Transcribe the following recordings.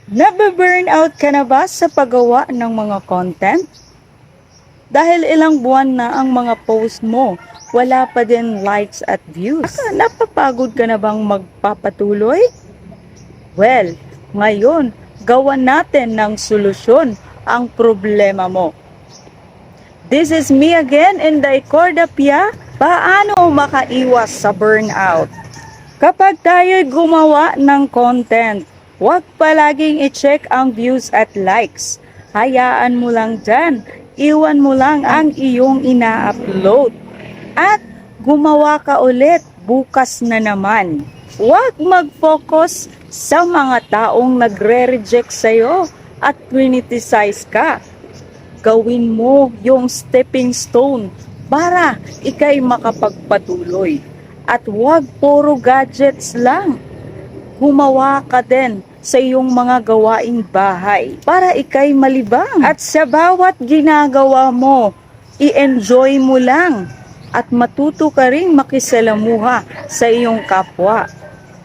Nabe-burnout ka na ba sa paggawa ng mga content? Dahil ilang buwan na ang mga post mo, wala pa din likes at views. Napapagod ka na bang magpapatuloy? Well, ngayon, gawan natin ng solusyon ang problema mo. This is me again, Inday Cordapia. Paano makaiwas sa burnout? Kapag tayo'y gumawa ng content, huwag palaging i-check ang views at likes. Hayaan mo lang dyan. Iwan mo lang ang iyong ina-upload. At gumawa ka ulit bukas na naman. Huwag mag-focus sa mga taong nagre-reject sa'yo at criticize ka. Gawin mo yung stepping stone para ikay makapagpatuloy. At huwag puro gadgets lang. Gumawa ka din sa iyong mga gawaing bahay para ikay malibang. At sa bawat ginagawa mo, i-enjoy mo lang. At matuto ka rin makisalamuha sa iyong kapwa.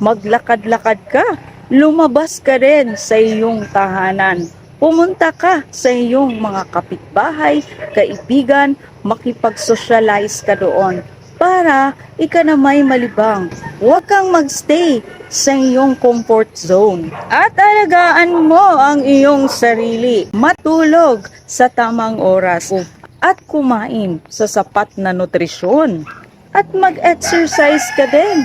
Maglakad-lakad ka, lumabas ka rin sa iyong tahanan. Pumunta ka sa iyong mga kapitbahay, kaibigan, makipag-socialize ka doon para ika na may malibang. Huwag kang magstay sa iyong comfort zone. At alagaan mo ang iyong sarili. Matulog sa tamang oras at kumain sa sapat na nutrisyon. At mag-exercise ka din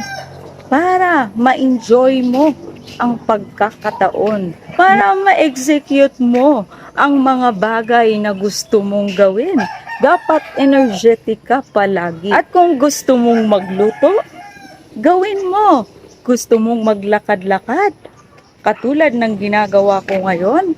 para ma-enjoy mo ang pagkakataon. Para ma-execute mo ang mga bagay na gusto mong gawin. Dapat energetic ka palagi. At kung gusto mong magluto, gawin mo. Gusto mong maglakad-lakad, katulad ng ginagawa ko ngayon,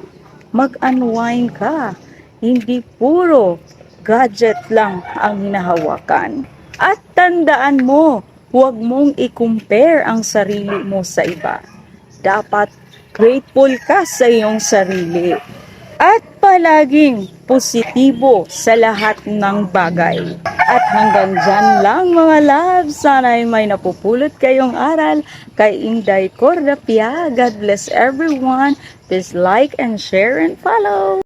mag-unwind ka. Hindi puro gadget lang ang hinahawakan. At tandaan mo, huwag mong i-compare ang sarili mo sa iba. Dapat grateful ka sa iyong sarili. At palaging positibo sa lahat ng bagay. At hanggang dyan lang mga loves. Sana'y may napupulot kayong aral kay Inday Cordapia. God bless everyone. Please like and share and follow.